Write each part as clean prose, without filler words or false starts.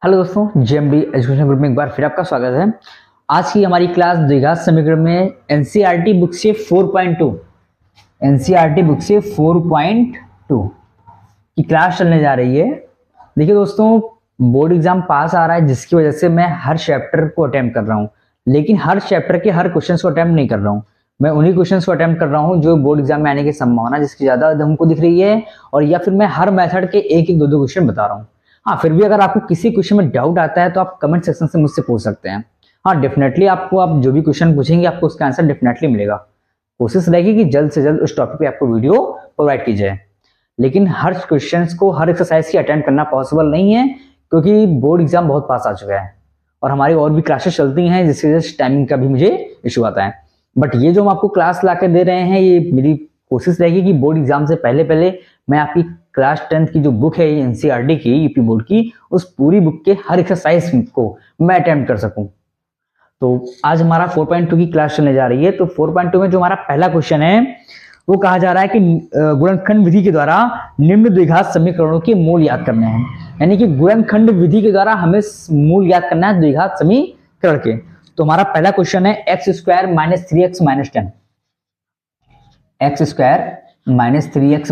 Hello दोस्तों, JMD education group में एक बार फिर आपका स्वागत है। आज की हमारी क्लास द्विघात समीकरण में एनसीईआरटी बुक से 4.2 की क्लास चलने जा रही है। देखिए दोस्तों, बोर्ड एग्जाम पास आ रहा है जिसकी वजह से मैं हर चैप्टर को अटेम्प्ट कर रहा हूँ, लेकिन हर चैप्टर के हर क्वेश्चन को अटेम्प्ट नहीं कर रहा हूँ। मैं उन्हीं क्वेश्चन को अटेम्प्ट कर रहा हूँ जो बोर्ड एग्जाम में आने की संभावना जिसकी ज्यादा हमको दिख रही है, और या फिर मैं हर मेथड के एक एक दो क्वेश्चन बता रहा हूँ। हाँ, फिर भी अगर आपको किसी क्वेश्चन में डाउट आता है तो आप कमेंट सेक्शन से मुझसे पूछ सकते हैं। हाँ, डेफिनेटली आपको आप जो भी क्वेश्चन पूछेंगे आपको उसका आंसर डेफिनेटली मिलेगा। कोशिश रहेगी कि जल्द से जल्द उस टॉपिक पे आपको वीडियो प्रोवाइड की जाए, लेकिन हर क्वेश्चंस को हर एक्सरसाइज की अटेम्प्ट करना पॉसिबल नहीं है क्योंकि बोर्ड एग्जाम बहुत पास आ चुका है और हमारी और भी क्लासेस चलती हैं जिसकी वजह से टाइमिंग का भी मुझे इशू आता है। बट ये जो हम आपको क्लास ला कर दे रहे हैं, ये मेरी कोशिश रहेगी कि बोर्ड एग्जाम से पहले पहले मैं आपकी क्लास 10th की जो बुक है एनसीईआरटी की यूपी बोर्ड की, उस पूरी बुक के हर एक्सरसाइज को मैं अटेम्प्ट कर सकूं। तो आज हमारा 4.2 की क्लास चलने जा रही है। तो 4.2 में जो हमारा पहला क्वेश्चन है वो कहा जा रहा है कि गुणनखंड विधि के द्वारा निम्न द्विघात समीकरणों के मूल याद करने हैं। यानी कि गुणनखंड विधि के द्वारा हमें मूल याद करना है द्विघात समीकरण के। तो हमारा पहला क्वेश्चन है x² - 3x - 10 x² - 3x -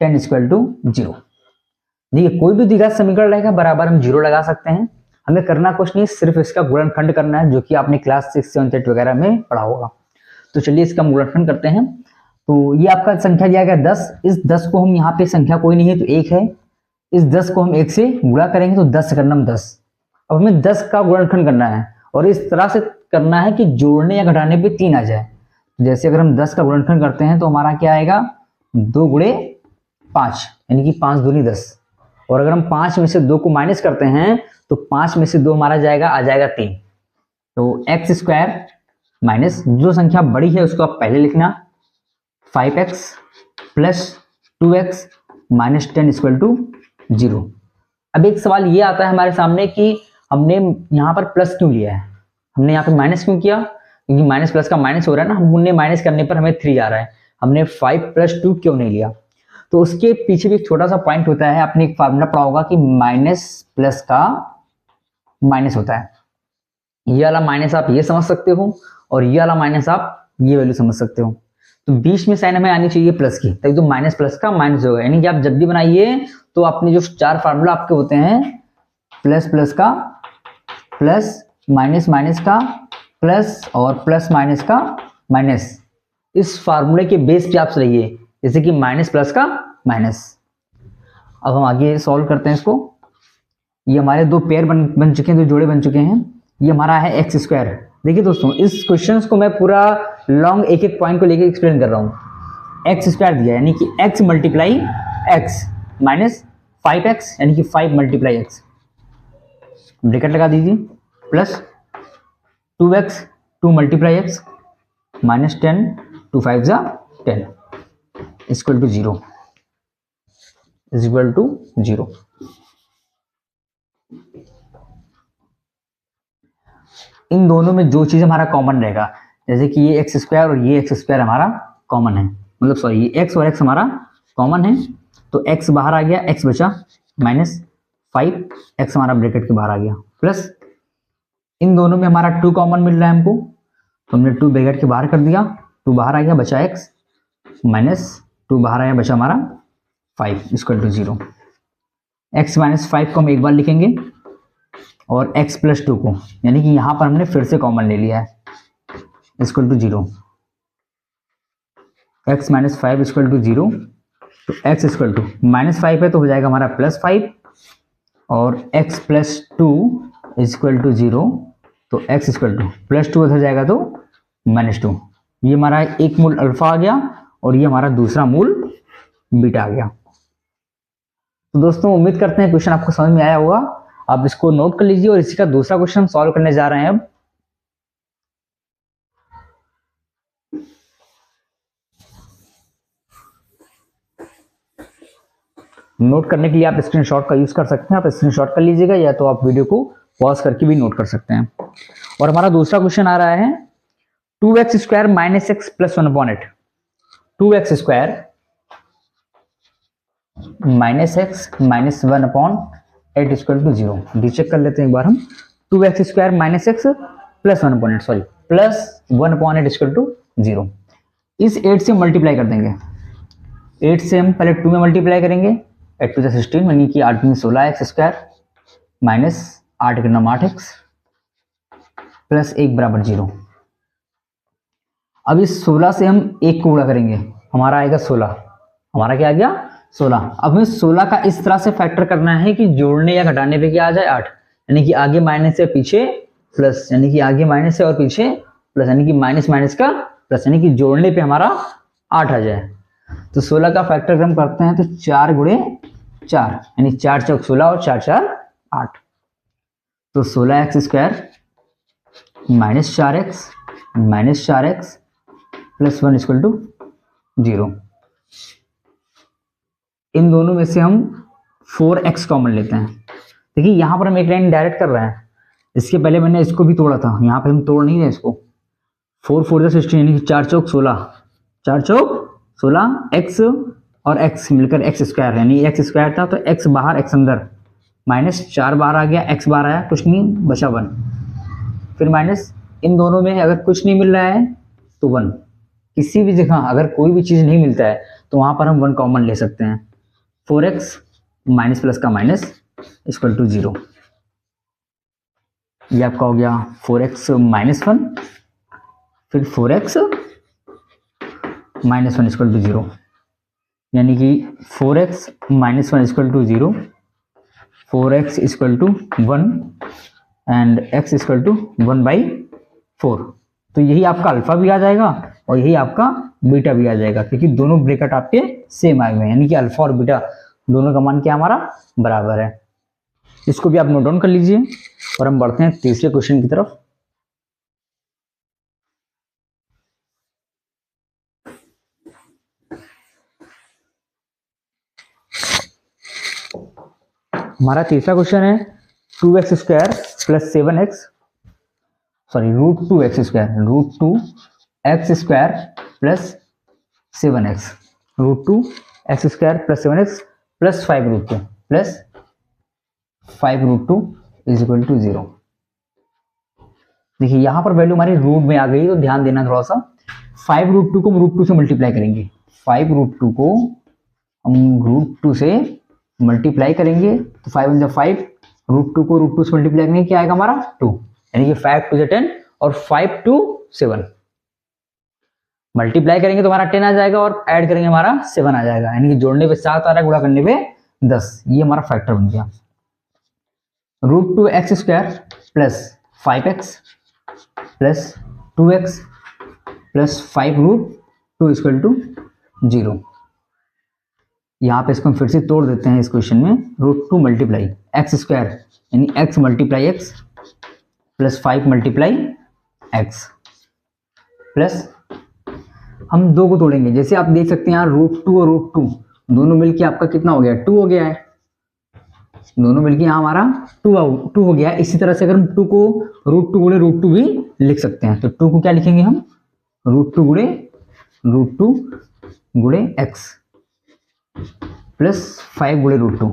10 = 0। देखिए, कोई भी द्विघात समीकरण रहेगा बराबर हम 0 लगा सकते हैं। हमें करना कुछ नहीं, सिर्फ इसका गुणनखंड करना है, जो कि आपने क्लास 6, 7, 8 वगैरह में पढ़ा होगा। तो चलिए इसका गुणनखंड करते हैं। तो ये आपका संख्या दिया गया 10। इस 10 को हम यहाँ पे संख्या कोई नहीं है तो 1 है। इस 10 को हम 1 से गुणा करेंगे तो 10 करना 10। अब हमें 10 का गुणनखंड करना है और इस तरह से करना है कि जोड़ने या घटाने पे 3 आ जाए। जैसे अगर हम 10 का गुणनखंड करते हैं तो हमारा क्या आएगा, 2 × 5 यानी कि 5 दूनी 10। और अगर हम 5 में से 2 को माइनस करते हैं तो 5 में से 2 हमारा आ जाएगा 3। तो x² माइनस जो संख्या बड़ी है उसको आप पहले लिखना, 5x + 2x - 10 = 0। अब एक सवाल ये आता है हमारे सामने कि हमने यहाँ पर प्लस क्यों लिया है, हमने यहाँ पे माइनस क्यों किया, क्योंकि माइनस प्लस का माइनस हो रहा है ना। हमने माइनस करने पर हमें 3 आ रहा है, हमने 5 + 2 क्यों नहीं लिया। तो उसके पीछे भी एक छोटा सा पॉइंट होता है। आपने एक फार्मूला पढ़ा होगा कि माइनस प्लस का माइनस होता है। ये वाला माइनस आप ये समझ सकते हो और ये वाला माइनस आप ये वैल्यू समझ सकते हो। तो बीच में साइन हमें आनी चाहिए प्लस की, तभी तो माइनस प्लस का माइनस होगा। यानी कि आप जब भी बनाइए तो अपने जो 4 फार्मूला आपके होते हैं, प्लस प्लस का प्लस, माइनस माइनस का प्लस और प्लस माइनस का माइनस, इस फार्मूले के बेस पे आप रहिए, जैसे कि माइनस प्लस का माइनस। अब हम आगे सॉल्व करते हैं इसको। ये हमारे 2 पेयर बन चुके हैं, 2 जोड़े बन चुके हैं। ये हमारा है x²। देखिए दोस्तों, इस क्वेश्चन को मैं पूरा लॉन्ग एक एक पॉइंट को लेकर एक्सप्लेन कर रहा हूँ। x² दिया यानी कि x × x माइनस 5x यानी कि 5 × x, ब्रैकेट लगा दीजिए, प्लस 2x 2 × x माइनस 10 2 5 = 10 = 0 0। इन दोनों में जो चीज हमारा कॉमन रहेगा, जैसे कि ये x² और ये x² हमारा कॉमन है, मतलब सॉरी ये x और x हमारा कॉमन है। तो x बाहर आ गया, x बचा माइनस 5x हमारा ब्रैकेट के बाहर आ गया, प्लस इन दोनों में हमारा 2 कॉमन मिल रहा है हमको, तो हमने 2 ब्रैकेट के बाहर कर दिया, 2 बाहर आ गया, बचा x माइनस 2 बाहर आया, बचा हमारा 5 = 0। x - 5 को हम एक बार लिखेंगे और x + 2 को, यानी कि यहां पर हमने फिर से कॉमन ले लिया है, = 0। x - 5 = 0। तो x = -5 है तो हो जाएगा हमारा +5 और x + 2 = 0। तो x = +2 हो जाएगा तो -2। ये हमारा एक मूल अल्फा आ गया और ये हमारा दूसरा मूल बीटा आ गया। तो दोस्तों, उम्मीद करते हैं क्वेश्चन आपको समझ में आया होगा। आप इसको नोट कर लीजिए और इसी का दूसरा क्वेश्चन हम सॉल्व करने जा रहे हैं। अब नोट करने के लिए आप स्क्रीनशॉट का यूज कर सकते हैं। आप स्क्रीनशॉट कर लीजिएगा या तो आप वीडियो को पॉज करके भी नोट कर सकते हैं। और हमारा दूसरा क्वेश्चन आ रहा है 2x² - x + 1/8। 2x² - x - 1/8 8 equal to 0। Recheck कर लेते हैं एक बार हम। 2x square minus x plus 1/8 sorry plus 1/8 equal to 0। इस 8 से मल्टीप्लाई कर देंगे। 8 से हम पहले 2 में मल्टीप्लाई करेंगे, 8 टू 16 यानी कि 8 में 16 एक्स स्क्वायर माइनस 8 के 9 8 एक्स प्लस 1 बराबर 0। अब इस 16 से हम 1 को गुणा करेंगे, हमारा आएगा 16। हमारा क्या आ गया 16। अब हमें 16 का इस तरह से फैक्टर करना है कि जोड़ने या घटाने पे क्या आ जाए 8, यानी कि आगे माइनस से पीछे प्लस, यानी कि आगे माइनस से और पीछे प्लस, यानी कि माइनस माइनस का प्लस, यानी कि जोड़ने पे हमारा 8 आ जाए। तो 16 का फैक्टर हम करते हैं तो 4 गुणे 4 यानी 4 चौक 16 और 4 4 8। तो 16 x square minus 4x minus 4x plus 1 equal to 0। इन दोनों में से हम 4x कॉमन लेते हैं। देखिए यहां पर हम एक लाइन डायरेक्ट कर रहे हैं, इसके पहले मैंने इसको भी तोड़ा था, यहाँ पे हम तोड़ नहीं रहे इसको। 4 4 16 यानी कि 4 चौक 16, 4 चौक 16 x और x मिलकर x स्क्वायर, यानी x स्क्वायर था तो x बाहर x अंदर, माइनस 4 बाहर आ गया, x बाहर आया, कुछ नहीं बचा 1, फिर माइनस इन दोनों में अगर कुछ नहीं मिल रहा है तो 1। किसी भी जगह अगर कोई भी चीज नहीं मिलता है तो वहां पर हम 1 कॉमन ले सकते हैं। 4x माइनस प्लस का माइनस इक्वल टू 0। ये आपका हो गया 4x माइनस 1, फिर 4x माइनस 1 इक्वल टू 0, यानी कि 4x minus 1 equal to 0, 4x equal to 1 and x equal to 1/4। तो यही आपका अल्फा भी आ जाएगा और यही आपका बीटा भी आ जाएगा, क्योंकि दोनों ब्रैकेट आपके सेम आए हुए हैं, यानी कि अल्फा और बीटा दोनों का मान क्या हमारा बराबर है। इसको भी आप नोट डाउन कर लीजिए और हम बढ़ते हैं तीसरे क्वेश्चन की तरफ। हमारा तीसरा क्वेश्चन है 2x square plus 7x sorry root 2x square, root 2x square plus 7x, root 2x square plus 7x plus 5 root 2 plus 5 root 2 is equal to 0। देखिए यहां पर वैल्यू हमारी रूट में आ गई तो ध्यान देना थोड़ा सा। 5 रूट 2 को हम रूट 2 से मल्टीप्लाई करेंगे, 5 रूट 2 को हम रूट 2 से मल्टीप्लाई करेंगे तो 5 × 5, रूट 2 को रूट 2 से मल्टीप्लाई करेंगे क्या आएगा हमारा 2, यानी कि 5 2 10 और 5 2 7। मल्टीप्लाई करेंगे तो हमारा 10 आ जाएगा और ऐड करेंगे हमारा 7 आ जाएगा, यानी कि जोड़ने पे 7 आ रहा है, गुणा करने पे 10। ये हमारा फैक्टर बन गया। Root 2x square plus 5x plus 2x plus 5 root 2 equal to 0। यहाँ पे इसको हम फिर से तोड़ देते हैं इस क्वेश्चन में। रूट 2 मल्टीप्लाई एक्स स्क्वायर यानी x multiply x plus 5 multiply x plus हम 2 को तोड़ेंगे। जैसे आप देख सकते हैं यहाँ रूट 2 और रूट 2 दोनों मिलके आपका कितना हो गया 2 हो गया है, दोनों मिलके यहाँ हमारा 2 हो गया है। इसी तरह से अगर हम 2 को रूट 2 गुणे रूट 2 भी लिख सकते हैं, तो 2 को क्या लिखेंगे हम रूट 2 गुणे रूट 2 गुणे एक्स प्लस 5 गुणे रूट 2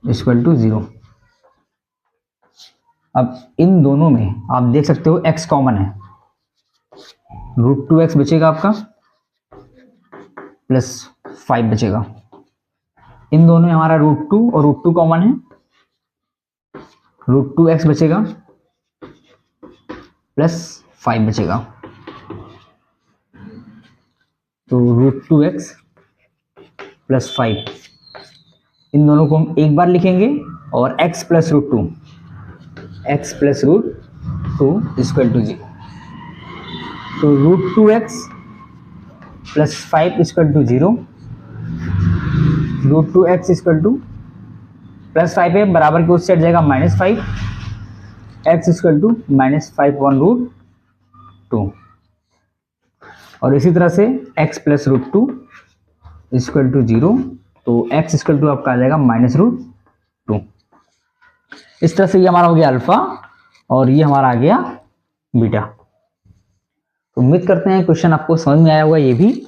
इक्वल टू 0। अब इन दोनों में आप देख सकते हो x कॉमन है, रूट 2x बचेगा आपका प्लस 5 बचेगा। इन दोनों में हमारा रूट 2 और रूट 2 कॉमन है, रूट 2x बचेगा प्लस 5 बचेगा। तो रूट 2x प्लस 5 इन दोनों को हम एक बार लिखेंगे और x plus root 2 x plus root 2 equal to 0। तो root 2x plus 5 equal to 0, root 2x equal to plus 5 है बराबर के उस साइड जाएगा -5, x इक्वल टू -5 रूट 2। और इसी तरह से x plus root 2 equal to 0, तो x इक्वल टू आपका आ जाएगा -√2। इस तरह से ये हमारा हो गया अल्फा और ये हमारा आ गया बीटा। तो उम्मीद करते हैं क्वेश्चन आपको समझ में आया होगा ये भी,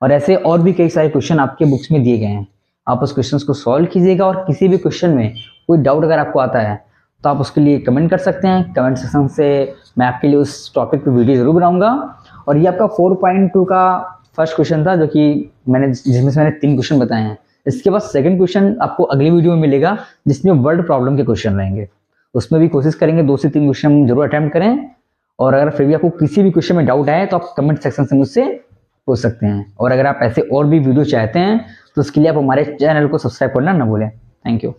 और ऐसे और भी कई सारे क्वेश्चन आपके बुक्स में दिए गए हैं। आप उस क्वेश्चन को सॉल्व कीजिएगा, और किसी भी क्वेश्चन में कोई डाउट अगर आपको आता है तो आप उसके लिए कमेंट कर सकते हैं। कमेंट सेक्शन से मैं आपके लिए उस टॉपिक पे वीडियो जरूर बनाऊंगा। और ये आपका 4.2 का फर्स्ट क्वेश्चन था, जो कि जिसमें से मैंने 3 क्वेश्चन बताए हैं। इसके बाद सेकंड क्वेश्चन आपको अगली वीडियो में मिलेगा, जिसमें वर्ड प्रॉब्लम के क्वेश्चन रहेंगे। उसमें भी कोशिश करेंगे 2 से 3 क्वेश्चन जरूर अटेम्प्ट करें। और अगर फिर भी आपको किसी भी क्वेश्चन में डाउट आए तो आप कमेंट सेक्शन से मुझसे पूछ सकते हैं। और अगर आप ऐसे और भी वीडियो चाहते हैं तो उसके लिए आप हमारे चैनल को सब्सक्राइब करना ना भूलें। Thank you.